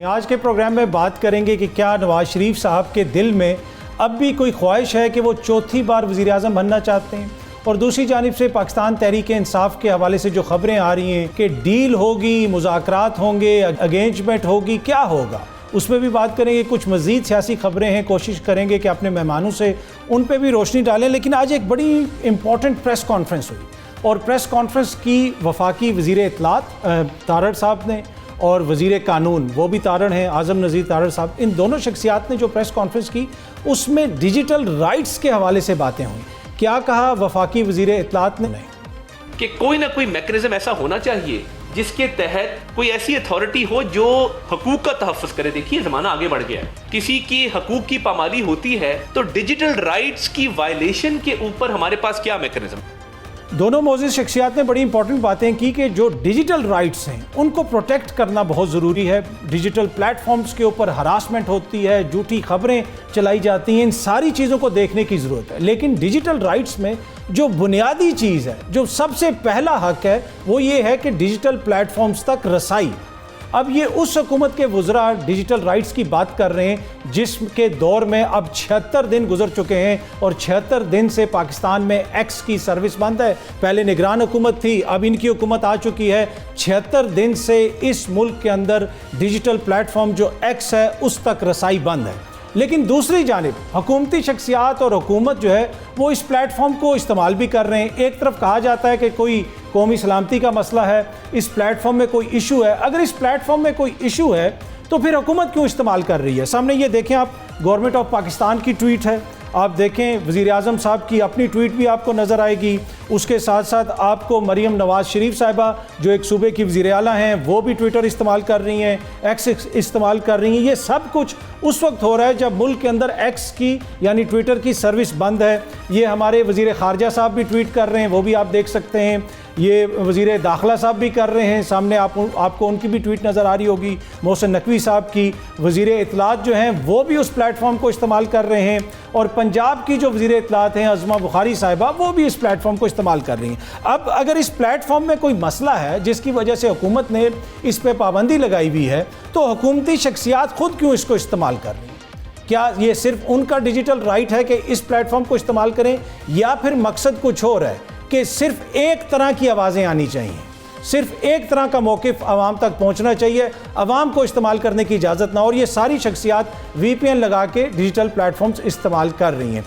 आज के प्रोग्राम में बात करेंगे कि क्या नवाज शरीफ साहब के दिल में अब भी कोई ख्वाहिश है कि वो चौथी बार वज़ीर आज़म बनना चाहते हैं। और दूसरी जानिब से पाकिस्तान तहरीक इंसाफ के हवाले से जो खबरें आ रही हैं कि डील होगी, मुज़ाकरात होंगे, अगेंजमेंट होगी, क्या होगा, उसमें भी बात करेंगे। कुछ मज़ीद सियासी खबरें हैं, कोशिश करेंगे कि अपने मेहमानों से उन पर भी रोशनी डालें। लेकिन आज एक बड़ी इंपॉर्टेंट प्रेस कॉन्फ्रेंस हुई और प्रेस कॉन्फ्रेंस की वफाकी वज़ीर इत्तलात तारड़ साहब ने और वज़ीर कानून वो भी तारड़ हैं, आज़म नज़ीर तारड़ साहब, इन दोनों शख्सियात ने जो प्रेस कॉन्फ्रेंस की उसमें डिजिटल राइट्स के हवाले से बातें हुई। क्या कहा वफाकी वज़ीर इत्तलात ने? कि कोई ना कोई मैकेनिज्म ऐसा होना चाहिए जिसके तहत कोई ऐसी अथॉरिटी हो जो हकूक का तहफ़्फ़ुज़ करे। देखिए ज़माना आगे बढ़ गया है, किसी की हकूक की पामाली होती है तो डिजिटल राइट्स की वायलेशन के ऊपर हमारे पास क्या मैकेनिज्म? दोनों मौजूद शख्सियात ने बड़ी इंपॉर्टेंट बातें की कि जो डिजिटल राइट्स हैं उनको प्रोटेक्ट करना बहुत ज़रूरी है। डिजिटल प्लेटफॉर्म्स के ऊपर हरासमेंट होती है, झूठी खबरें चलाई जाती हैं, इन सारी चीज़ों को देखने की ज़रूरत है। लेकिन डिजिटल राइट्स में जो बुनियादी चीज़ है, जो सबसे पहला हक है, वो ये है कि डिजिटल प्लेटफॉर्म्स तक रसाई। अब ये उस हुकूमत के वज़रा डिजिटल राइट्स की बात कर रहे हैं जिसके दौर में अब 76 दिन गुजर चुके हैं और 76 दिन से पाकिस्तान में एक्स की सर्विस बंद है। पहले निगरान हुकूमत थी, अब इनकी हुकूमत आ चुकी है। 76 दिन से इस मुल्क के अंदर डिजिटल प्लेटफॉर्म जो एक्स है उस तक रसाई बंद है। लेकिन दूसरी जानिब हुकूमती शख्सियात और हुकूमत जो है वो इस प्लेटफॉर्म को इस्तेमाल भी कर रहे हैं। एक तरफ कहा जाता है कि कोई कौमी सलामती का मसला है, इस प्लेटफॉर्म में कोई इशू है। अगर इस प्लेटफॉर्म में कोई इशू है तो फिर हुकूमत क्यों इस्तेमाल कर रही है? सामने ये देखें आप, गवर्नमेंट ऑफ पाकिस्तान की ट्वीट है, आप देखें वज़ीर आज़म साहब की अपनी ट्वीट भी आपको नज़र आएगी। उसके साथ साथ आपको मरीम नवाज़ शरीफ साहिबा जो एक सूबे की वज़ीर आला हैं वो भी ट्विटर इस्तेमाल कर रही हैं, एक्स इस्तेमाल कर रही हैं। ये सब कुछ उस वक्त हो रहा है जब मुल्क के अंदर एक्स की यानी ट्विटर की सर्विस बंद है। ये हमारे वज़ीर ख़ारजा साहब भी ट्वीट कर रहे हैं, वो भी आप देख सकते हैं। ये वज़ीर दाखिला साहब भी कर रहे हैं, सामने आपको उनकी भी ट्वीट नज़र आ रही होगी। मोहसिन नकवी साहब की, वज़ीर इत्तलात जो हैं वो भी उस प्लेटफॉर्म को इस्तेमाल कर रहे हैं। और पंजाब की जो वज़ीर इत्तलात हैं अज़मा बुखारी साहिबा, वो भी इस प्लेटफॉर्म को इस्तेमाल कर रही हैं। अब अगर इस प्लेटफॉर्म में कोई मसला है जिसकी वजह से हुकूमत ने इस पर पाबंदी लगाई हुई है तो हुकूमती शख्सियात खुद क्यों इसको इस्तेमाल कर रही हैं? क्या ये सिर्फ उनका डिजिटल राइट है कि इस प्लेटफॉर्म को इस्तेमाल करें, या फिर मकसद कुछ और है कि सिर्फ एक तरह की आवाज़ें आनी चाहिए, सिर्फ एक तरह का मौक़िफ़ आवाम तक पहुंचना चाहिए, आवाम को इस्तेमाल करने की इजाज़त ना हो? और ये सारी शख्सियात VPN लगा के डिजिटल प्लेटफॉर्म्स इस्तेमाल कर रही हैं।